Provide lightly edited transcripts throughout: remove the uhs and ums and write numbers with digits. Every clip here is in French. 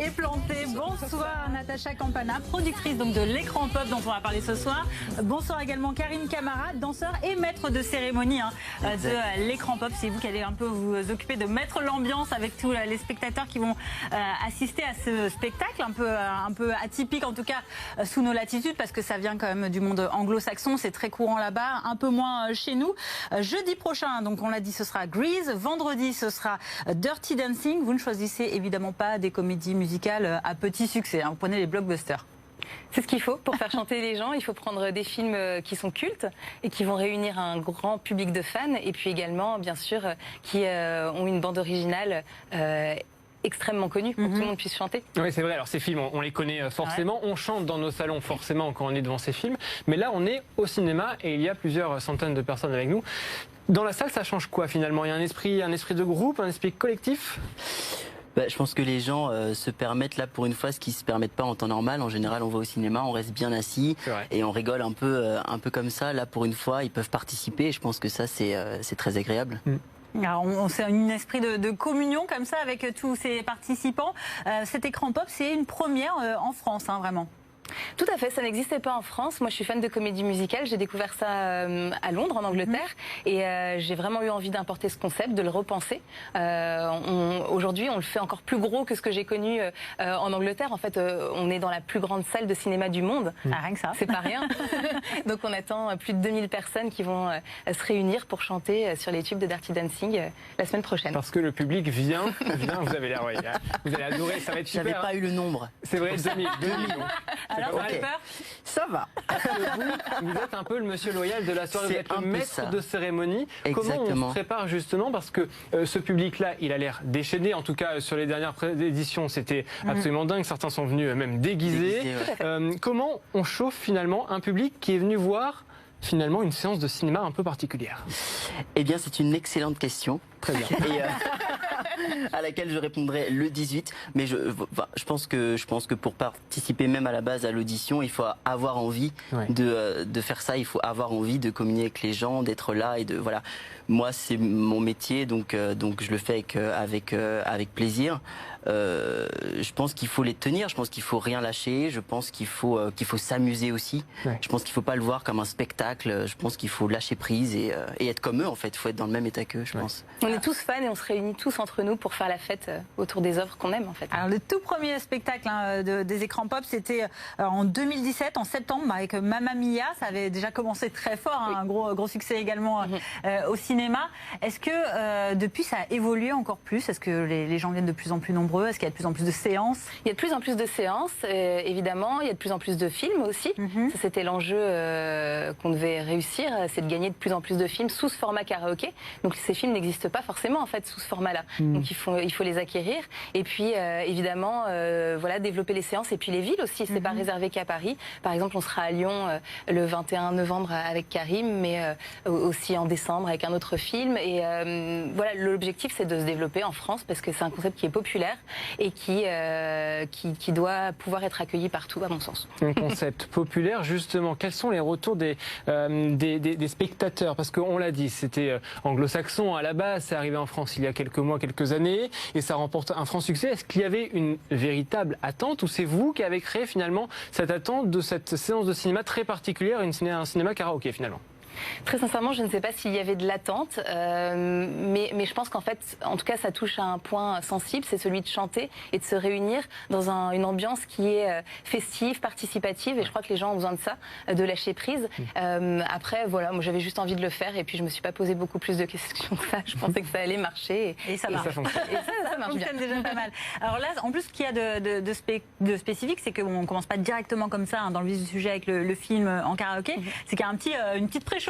est planté. Bonsoir Natacha Campana, productrice donc de l'écran pop dont on va parler ce soir. Bonsoir également Karine Camara, danseur et maître de cérémonie de l'écran pop. C'est vous qui allez un peu vous occuper de mettre l'ambiance avec tous les spectateurs qui vont assister à ce spectacle un peu atypique, en tout cas sous nos latitudes, parce que ça vient quand même du monde anglo-saxon. C'est très courant là-bas, un peu moins chez nous. Jeudi prochain, donc on l'a dit, ce sera Grease. Vendredi, ce sera Dirty Dancing. Vous ne choisissez évidemment pas des comédies musicales à petit succès, hein. Vous prenez les blockbusters. C'est ce qu'il faut pour faire chanter les gens. Il faut prendre des films qui sont cultes et qui vont réunir un grand public de fans, et puis également, bien sûr, qui ont une bande originale extrêmement connue pour que tout le monde puisse chanter. Oui, c'est vrai. Alors ces films, on les connaît forcément. Ouais. On chante dans nos salons forcément quand on est devant ces films. Mais là, on est au cinéma et il y a plusieurs centaines de personnes avec nous. Dans la salle, ça change quoi finalement? Il y a un esprit de groupe, un esprit collectif? Je pense que les gens se permettent là pour une fois ce qu'ils se permettent pas en temps normal. En général, on va au cinéma, on reste bien assis et on rigole un peu comme ça. Là, pour une fois, ils peuvent participer. Et je pense que ça, c'est très agréable. Alors, c'est un esprit de communion comme ça avec tous ces participants. Cet écran pop, c'est une première en France, hein, vraiment. Tout à fait, ça n'existait pas en France. Moi, je suis fan de comédie musicale. J'ai découvert ça à Londres, en Angleterre, et j'ai vraiment eu envie d'importer ce concept, de le repenser. Aujourd'hui, on le fait encore plus gros que ce que j'ai connu en Angleterre. En fait, on est dans la plus grande salle de cinéma du monde. Rien que ça. C'est pas rien. Donc, on attend plus de 2000 personnes qui vont se réunir pour chanter sur les tubes de Dirty Dancing la semaine prochaine. Parce que le public vient, vous avez l'air, vous allez adorer, ça va être super. J'avais pas eu le nombre. C'est vrai, 2 millions. Alors, vous avez peur? Ça va. Vous êtes un peu le monsieur loyal de la soirée, vous êtes le maître de cérémonie. Exactement. Comment on se prépare justement? Parce que ce public-là, il a l'air déchaîné. En tout cas, sur les dernières éditions, c'était absolument dingue. Certains sont venus même déguisés. Comment on chauffe finalement un public qui est venu voir finalement une séance de cinéma un peu particulière? Eh bien, c'est une excellente question. Très bien. Et, à laquelle je répondrai le 18. Mais je pense que pour participer même à la base à l'audition, il faut avoir envie de faire ça. Il faut avoir envie de communier avec les gens, d'être là et de voilà. Moi, c'est mon métier, donc je le fais avec plaisir. Je pense qu'il faut les tenir. Je pense qu'il faut rien lâcher. Je pense qu'il faut s'amuser aussi. Ouais. Je pense qu'il faut pas le voir comme un spectacle. Je pense qu'il faut lâcher prise et être comme eux en fait. Il faut être dans le même état qu'eux, je pense. On est tous fans et on se réunit tous entre nous pour faire la fête autour des œuvres qu'on aime en fait. Alors le tout premier spectacle des écrans pop, c'était en 2017, en septembre, avec Mamma Mia. Ça avait déjà commencé très fort, un gros succès également au cinéma. Est-ce que depuis ça a évolué encore plus? Est-ce que les gens viennent de plus en plus nombreux? Est-ce qu'il y a de plus en plus de séances? Il y a de plus en plus de séances, évidemment. Il y a de plus en plus de films aussi. Ça, c'était l'enjeu qu'on devait réussir, c'est de gagner de plus en plus de films sous ce format karaoké. Donc ces films n'existent pas forcément en fait sous ce format-là. Donc il faut les acquérir. Et puis évidemment, voilà, développer les séances et puis les villes aussi. C'est pas réservé qu'à Paris. Par exemple, on sera à Lyon le 21 novembre avec Karim, mais aussi en décembre avec un autre film. Et voilà, l'objectif c'est de se développer en France parce que c'est un concept qui est populaire et qui doit pouvoir être accueilli partout, à mon sens. Un concept populaire, justement. Quels sont les retours des spectateurs? Parce qu'on l'a dit, c'était anglo-saxon à la base, c'est arrivé en France il y a quelques mois, quelques années, et ça remporte un franc succès. Est-ce qu'il y avait une véritable attente, ou c'est vous qui avez créé finalement cette attente de cette séance de cinéma très particulière, un cinéma karaoké finalement? Très sincèrement, je ne sais pas s'il y avait de l'attente, mais je pense qu'en fait, en tout cas, ça touche à un point sensible, c'est celui de chanter et de se réunir dans une ambiance qui est festive, participative, et je crois que les gens ont besoin de ça, de lâcher prise. Après, voilà, moi j'avais juste envie de le faire, et puis je me suis pas posé beaucoup plus de questions que ça. Je pensais que ça allait marcher, et ça marche. Et ça fonctionne. Et ça marche bien. Déjà pas mal. Alors là, en plus, ce qu'il y a de spécifique, c'est qu'on commence pas directement comme ça dans le vif du sujet avec le film en karaoké. C'est qu'il y a une petite préchauffe.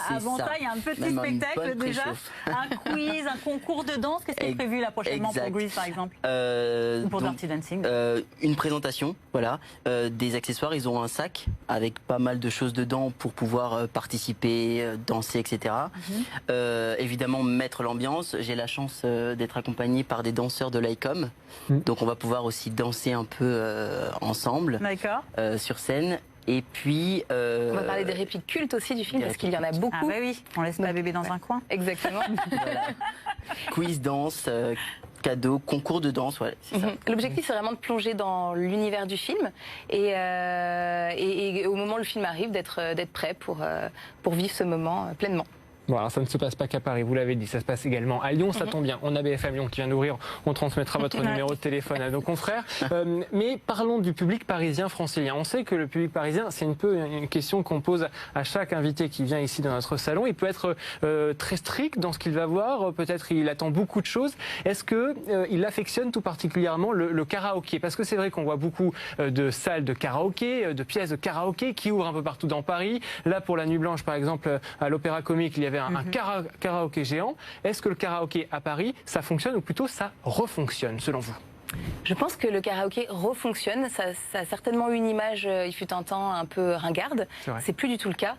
Avant ça, il y a un petit spectacle déjà, un quiz, un concours de danse. Qu'est-ce qui est prévu là prochainement pour Grease par exemple ou pour Dirty Dancing? Une présentation, voilà, des accessoires. Ils ont un sac avec pas mal de choses dedans pour pouvoir participer, danser, etc. Évidemment, mettre l'ambiance. J'ai la chance d'être accompagné par des danseurs de l'ICOM, donc on va pouvoir aussi danser un peu ensemble sur scène. Et puis... on va parler des répliques cultes aussi du film, parce qu'il y en a beaucoup. Ah bah oui, on laisse pas bébé dans un coin. Exactement. Voilà. Quiz, danse, cadeau, concours de danse, ouais, c'est ça. L'objectif, c'est vraiment de plonger dans l'univers du film et au moment où le film arrive, d'être prêt pour vivre ce moment pleinement. Bon, alors ça ne se passe pas qu'à Paris, vous l'avez dit, ça se passe également à Lyon, ça tombe bien. On a BFM Lyon qui vient d'ouvrir, on transmettra votre numéro de téléphone à nos confrères. Mais parlons du public parisien francilien. On sait que le public parisien, c'est une question qu'on pose à chaque invité qui vient ici dans notre salon. Il peut être très strict dans ce qu'il va voir, peut-être il attend beaucoup de choses. Est-ce qu'il affectionne tout particulièrement le karaoké? Parce que c'est vrai qu'on voit beaucoup de salles de karaoké, de pièces de karaoké qui ouvrent un peu partout dans Paris. Là, pour la Nuit Blanche, par exemple, à l'Opéra Comique, il y avait un karaoké géant. Est-ce que le karaoké à Paris, ça fonctionne ou plutôt ça refonctionne selon vous? Je pense que le karaoké refonctionne. Ça a certainement eu une image, il fut un temps, un peu ringarde. C'est plus du tout le cas.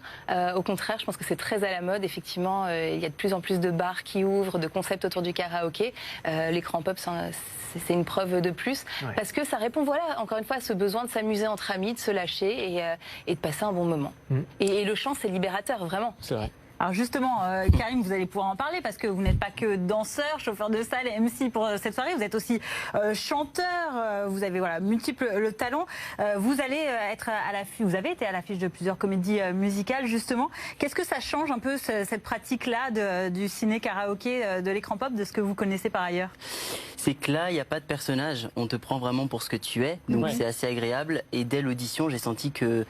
Au contraire, je pense que c'est très à la mode. Effectivement, il y a de plus en plus de bars qui ouvrent, de concepts autour du karaoké. L'écran pop, c'est une preuve de plus. Parce que ça répond, voilà, encore une fois, à ce besoin de s'amuser entre amis, de se lâcher et de passer un bon moment. Et le chant, c'est libérateur, vraiment. C'est vrai. Alors justement, Karim, vous allez pouvoir en parler parce que vous n'êtes pas que danseur, chauffeur de salle et MC pour cette soirée. Vous êtes aussi chanteur. Vous avez multiples talents. Vous allez être vous avez été à l'affiche de plusieurs comédies musicales justement. Qu'est-ce que ça change un peu cette pratique-là du ciné karaoké, de l'écran pop, de ce que vous connaissez par ailleurs? C'est que là, il n'y a pas de personnage. On te prend vraiment pour ce que tu es. Donc c'est assez agréable. Et dès l'audition, j'ai senti que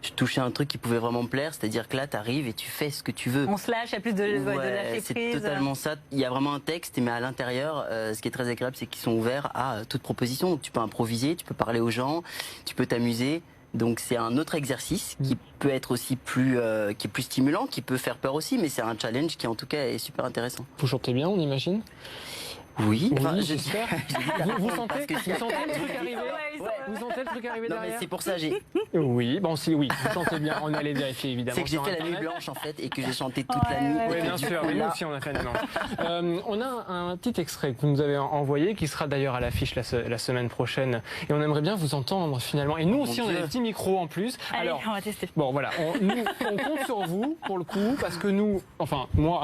je touchais un truc qui pouvait vraiment me plaire, c'est-à-dire que là, tu arrives et tu fais ce que tu veux. On se lâche, il y a plus de lâcher c'est prise. totalement ça. Il y a vraiment un texte, mais à l'intérieur, ce qui est très agréable, c'est qu'ils sont ouverts à toute proposition. Donc, tu peux improviser, tu peux parler aux gens, tu peux t'amuser. Donc c'est un autre exercice qui peut être aussi qui est plus stimulant, qui peut faire peur aussi, mais c'est un challenge qui en tout cas est super intéressant. Vous chantez bien, on imagine? Oui, j'espère. Vous sentez le truc arriver? Vous sentez le truc arriver non, derrière? mais c'est pour ça j'ai. Oui, bon, si, oui, vous sentez bien. On allait vérifier évidemment. C'est que j'ai fait la nuit blanche en fait et que j'ai chanté toute la nuit. Oui, bien sûr. Mais nous aussi, on a fait la nuit blanche. On a un petit extrait que vous nous avez envoyé, qui sera d'ailleurs à l'affiche la semaine prochaine. Et on aimerait bien vous entendre finalement. Et nous aussi, on a des petits micros en plus. Allez, on va tester. Bon, voilà. On compte sur vous pour le coup, parce que nous, enfin moi,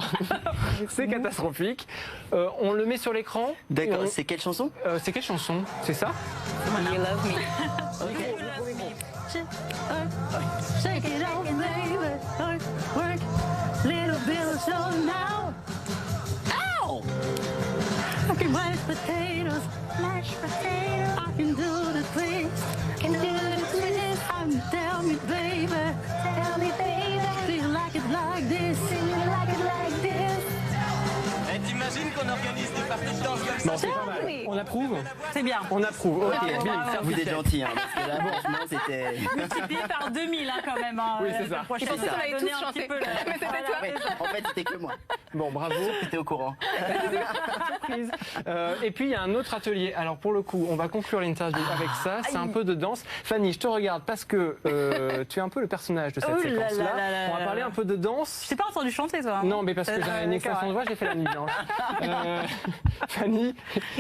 c'est catastrophique. On le met sur l'écran. D'accord, c'est quelle chanson? C'est quelle chanson? C'est ça? You love me. Shake it off, baby. Work, little bit of slow now. Ow! I can mashed potatoes, mashed potatoes. I can do the twist, can do the twist. Tell me, baby, do you like it like this? Do you like it like this? T'imagines qu'on organise des parties de danse comme ça? Bon, c'est pas mal. On approuve? C'est bien. On approuve. Ok, bim. Vous êtes gentil, hein, parce que là, franchement, c'était. Multiplié par 2000 quand même. Oui, c'est ça. Prochaine Et surtout, fois, on avait donner tous un chanté. petit peu Mais c'était toi. Ouais, en fait, c'était que moi. Bon, bravo. J'étais au courant. Surprise. Et puis il y a un autre atelier. Alors pour le coup, on va conclure l'interview avec ça. C'est un peu de danse. Fanny, je te regarde parce que tu es un peu le personnage de cette séquence-là. On va parler un peu de danse. Je t'ai pas entendu chanter, toi. Non, mais parce que j'ai une extension de voix, j'ai fait la nuit blanche. Fanny,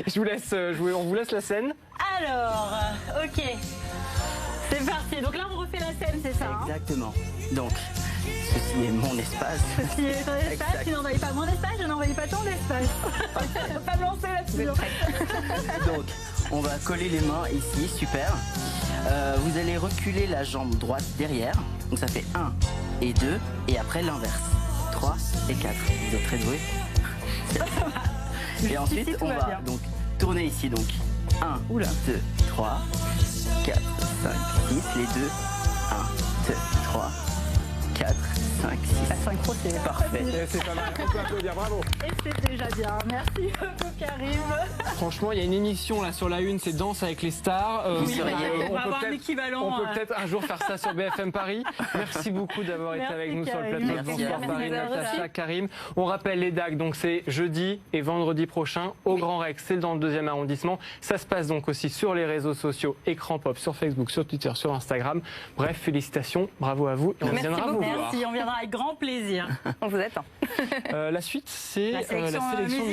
je vous laisse jouer. On vous laisse la scène. Alors, ok. C'est parti. Donc là, on refait la scène, c'est ça? Exactement. Donc, ceci est mon espace. Ceci est ton espace. Exact. Tu n'envahis pas mon espace, je n'envahis pas ton espace. Faut pas me lancer là-dessus. Donc, on va coller les mains ici, super. Vous allez reculer la jambe droite derrière. Donc ça fait 1 et 2, et après l'inverse. 3 et 4. Vous êtes très doués. Et ensuite, on va donc tourner ici. Donc 1, 2, 3, 4, 5, 6. Les deux. 1, 2, 3, 4, 5, 6. La synchro, c'est Parfait. C'est pas mal. On peut applaudir. Bravo. Et c'est déjà bien. Merci beaucoup, Karim. Franchement, il y a une émission là sur la une, c'est Danse avec les stars. Vous seriez- on va avoir un équivalent. On peut peut-être un jour faire ça sur BFM Paris. Merci beaucoup d'avoir été Merci, avec nous sur le Karim. plateau de Merci. Bonsoir Paris, Merci. Natacha, Karim. On rappelle les dates, donc c'est jeudi et vendredi prochain au Grand Rex, c'est dans le 2e arrondissement. Ça se passe donc aussi sur les réseaux sociaux, Écran Pop, sur Facebook, sur Twitter, sur Instagram. Bref, félicitations, bravo à vous et on Merci viendra beaucoup. vous voir. Merci, on viendra avec grand plaisir. On vous attend. La suite, c'est La sélection musicale.